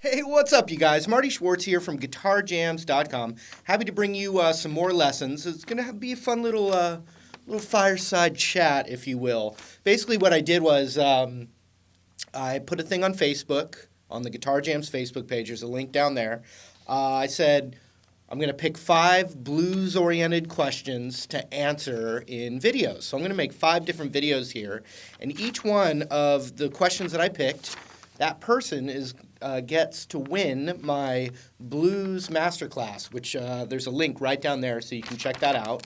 Hey, what's up, you guys? Marty Schwartz here from GuitarJamz.com. Happy to bring you some more lessons. It's going to be a fun little fireside chat, if you will. Basically, what I did was I put a thing on Facebook, on the GuitarJamz Facebook page. There's a link down there. I said I'm going to pick 5 blues-oriented questions to answer in videos. So I'm going to make 5 different videos here, and each one of the questions that I picked, that person gets to win my blues masterclass, which there's a link right down there, so you can check that out.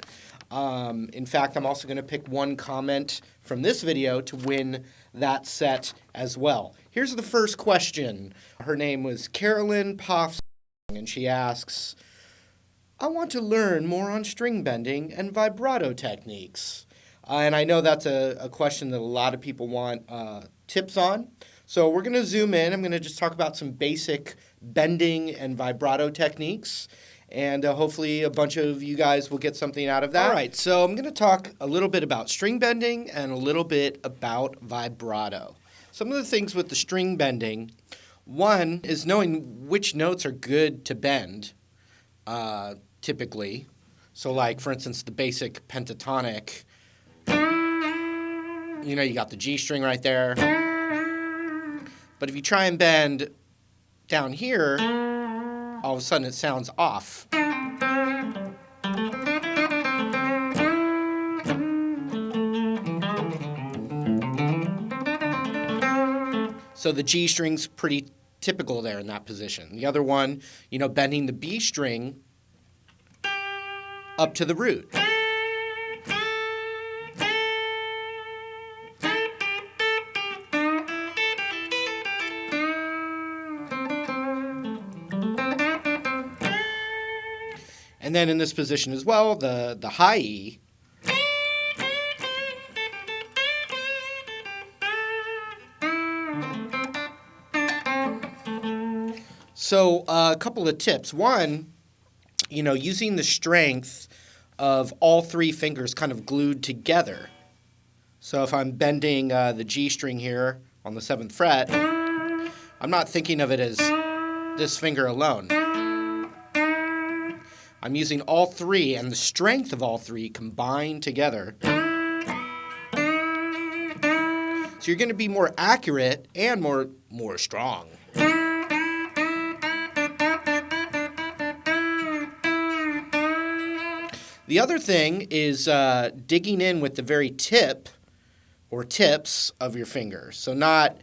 In fact, I'm also going to pick one comment from this video to win that set as well. Here's the first question. Her name was Carolyn Poff, and she asks, I want to learn more on string bending and vibrato techniques. And I know that's a question that a lot of people want tips on. So we're going to zoom in. I'm going to just talk about some basic bending and vibrato techniques. And hopefully a bunch of you guys will get something out of that. All right, so I'm going to talk a little bit about string bending and a little bit about vibrato. Some of the things with the string bending, one is knowing which notes are good to bend, typically. So like, for instance, the basic pentatonic, you got the G string right there. But if you try and bend down here, all of a sudden it sounds off. So the G string's pretty typical there in that position. The other one, bending the B string up to the root. And then in this position as well, the high E. So a couple of tips. One, using the strength of all 3 fingers kind of glued together. So if I'm bending the G string here on the 7th fret, I'm not thinking of it as this finger alone. I'm using all 3 and the strength of all 3 combined together. So you're going to be more accurate and more strong. The other thing is digging in with the very tip or tips of your finger. So not,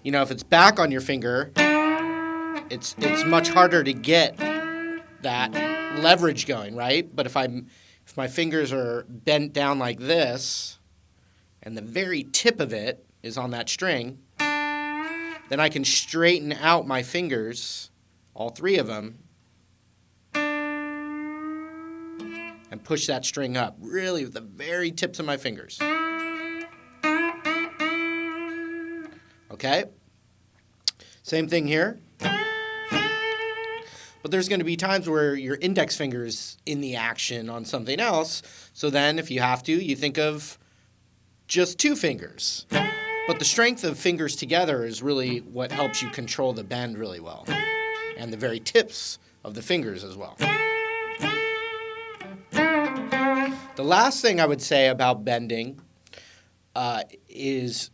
if it's back on your finger, it's much harder to get that leverage going, right? But if my fingers are bent down like this, and the very tip of it is on that string, then I can straighten out my fingers, all 3 of them, and push that string up, really with the very tips of my fingers. Okay? Same thing here. But there's going to be times where your index finger's in the action on something else. So then, if you have to, you think of just 2 fingers. But the strength of fingers together is really what helps you control the bend really well. And the very tips of the fingers as well. The last thing I would say about bending is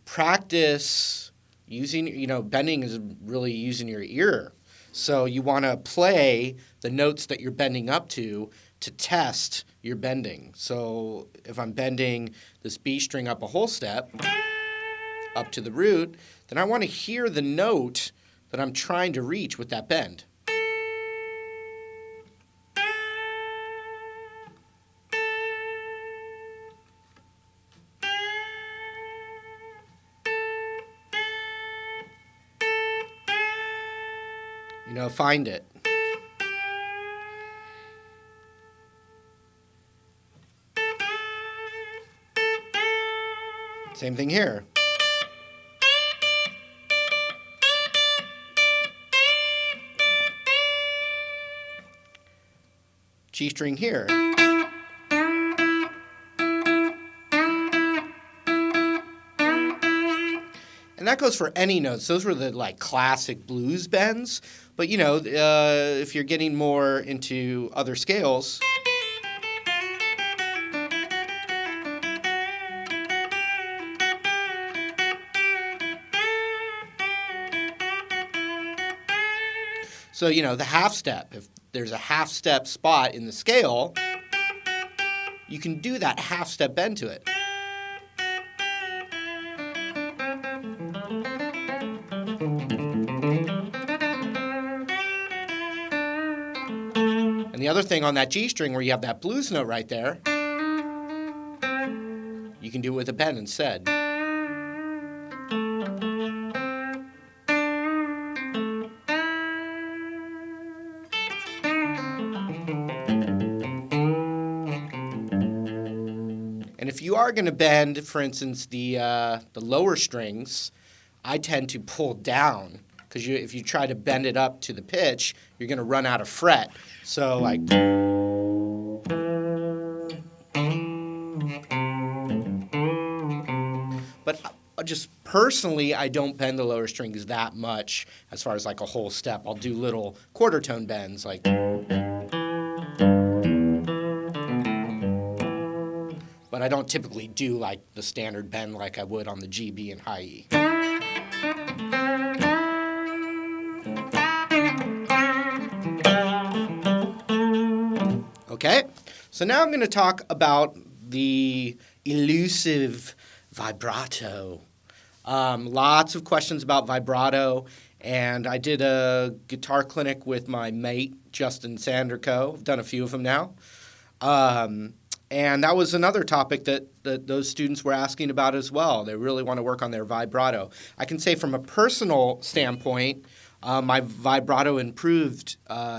practice using, bending is really using your ear. So you want to play the notes that you're bending up to test your bending. So if I'm bending this B string up a whole step, up to the root, then I want to hear the note that I'm trying to reach with that bend. Find it. Same thing here. G string here. And that that goes for any notes. Those were the like classic blues bends. But if you're getting more into other scales. So, the half step, if there's a half step spot in the scale, you can do that half step bend to it. And the other thing on that G string where you have that blues note right there, you can do it with a bend instead. And if you are going to bend, for instance, the lower strings, I tend to pull down because if you try to bend it up to the pitch, you're going to run out of fret. So like. But just personally, I don't bend the lower strings that much as far as like a whole step. I'll do little quarter tone bends like. But I don't typically do like the standard bend like I would on the G, B, and high E. Okay, so now I'm going to talk about the elusive vibrato. Lots of questions about vibrato, and I did a guitar clinic with my mate, Justin Sanderco. I've done a few of them now. And that was another topic that those students were asking about as well. They really want to work on their vibrato. I can say from a personal standpoint, my vibrato improved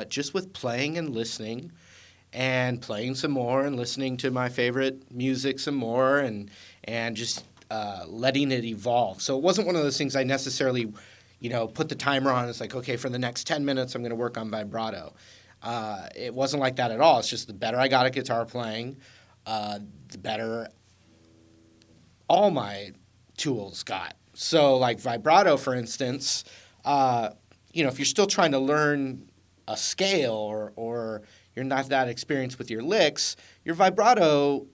just with playing and listening and playing some more and listening to my favorite music some more and just letting it evolve. So it wasn't one of those things I necessarily, put the timer on. It's like, okay, for the next 10 minutes, I'm going to work on vibrato. It wasn't like that at all. It's just the better I got at guitar playing, the better all my tools got. So like vibrato, for instance, if you're still trying to learn a scale or you're not that experienced with your licks, your vibrato,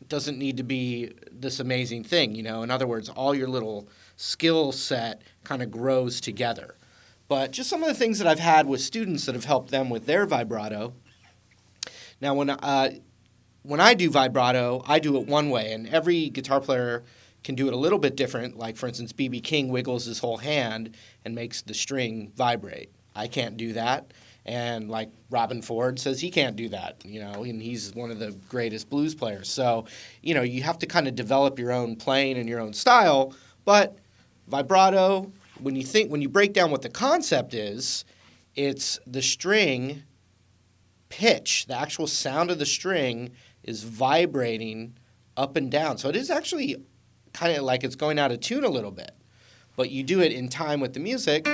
doesn't need to be this amazing thing. In other words, all your little skill set kind of grows together. But just some of the things that I've had with students that have helped them with their vibrato. Now, when I do vibrato, I do it one way, and every guitar player can do it a little bit different. Like, for instance, B.B. King wiggles his whole hand and makes the string vibrate. I can't do that. And like Robin Ford says he can't do that, and he's one of the greatest blues players. So, you have to kind of develop your own playing and your own style. But vibrato, when you break down what the concept is, it's the string pitch, the actual sound of the string is vibrating up and down. So it is actually kind of like it's going out of tune a little bit. But you do it in time with the music.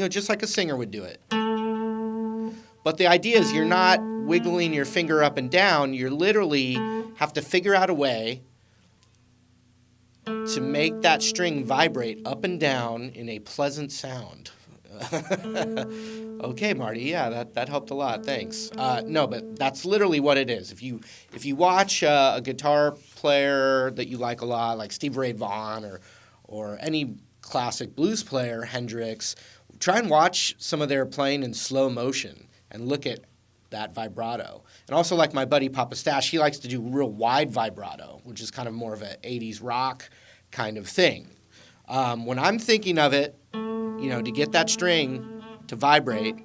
Just like a singer would do it. But the idea is you're not wiggling your finger up and down. You literally have to figure out a way to make that string vibrate up and down in a pleasant sound. Okay, Marty, yeah, that helped a lot. Thanks. No, but that's literally what it is. If you watch a guitar player that you like a lot, like Stevie Ray Vaughan or any classic blues player, Hendrix, try and watch some of their playing in slow motion and look at that vibrato. And also like my buddy Papa Stash, he likes to do real wide vibrato, which is kind of more of an 80s rock kind of thing. When I'm thinking of it, to get that string to vibrate,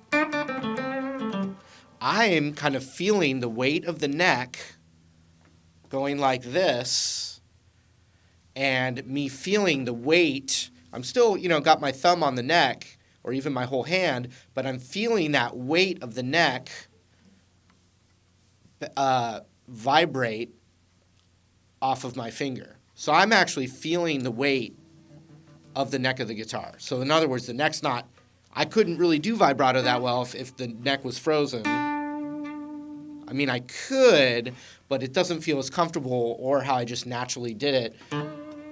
I am kind of feeling the weight of the neck going like this, and me feeling the weight. I'm still, got my thumb on the neck, or even my whole hand, but I'm feeling that weight of the neck vibrate off of my finger. So I'm actually feeling the weight of the neck of the guitar. So in other words, I couldn't really do vibrato that well if the neck was frozen. I mean, I could, but it doesn't feel as comfortable or how I just naturally did it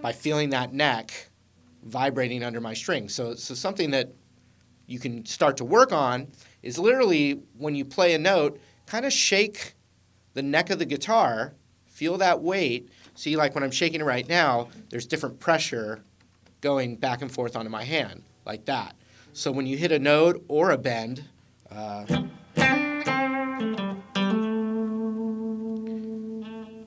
by feeling that neck vibrating under my string. So something that you can start to work on is literally when you play a note, kind of shake the neck of the guitar, feel that weight. See, like when I'm shaking it right now, there's different pressure going back and forth onto my hand, like that. So when you hit a note or a bend,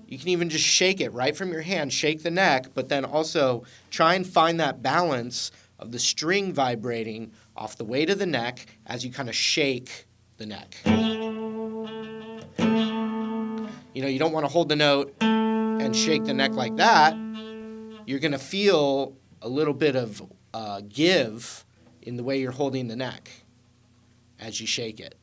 you can even just shake it right from your hand, shake the neck, but then also try and find that balance of the string vibrating off the weight of the neck as you kind of shake the neck. You know, you don't want to hold the note and shake the neck like that. You're going to feel a little bit of give in the way you're holding the neck as you shake it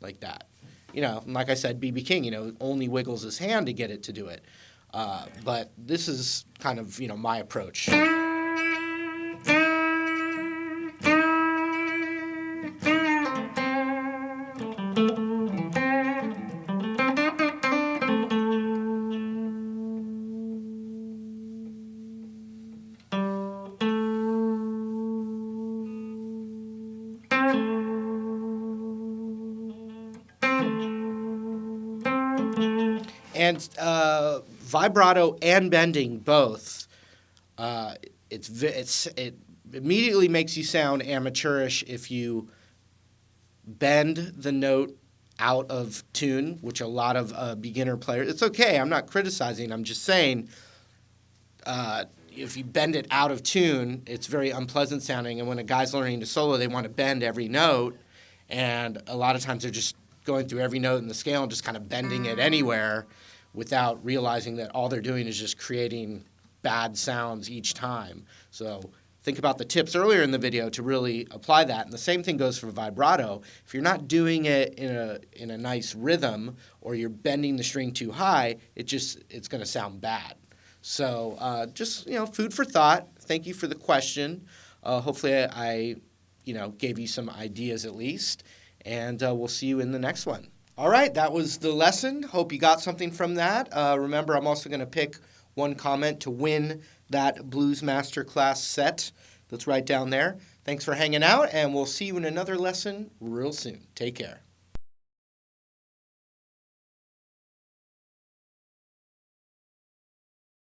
like that. You know, like I said, B.B. King, you know, only wiggles his hand to get it to do it. But this is kind of, you know, my approach. And vibrato and bending both, it immediately makes you sound amateurish if you bend the note out of tune, which a lot of beginner players, it's okay, I'm not criticizing, I'm just saying if you bend it out of tune, it's very unpleasant sounding, and when a guy's learning to solo, they want to bend every note, and a lot of times they're just going through every note in the scale and just kind of bending it anywhere without realizing that all they're doing is just creating bad sounds each time. So think about the tips earlier in the video to really apply that. And the same thing goes for vibrato. If you're not doing it in a nice rhythm or you're bending the string too high, it's going to sound bad. So just, you know, food for thought. Thank you for the question. Hopefully I gave you some ideas at least. And we'll see you in the next one. All right, that was the lesson. Hope you got something from that. Remember, I'm also going to pick one comment to win that Blues Masterclass set that's right down there. Thanks for hanging out, and we'll see you in another lesson real soon. Take care.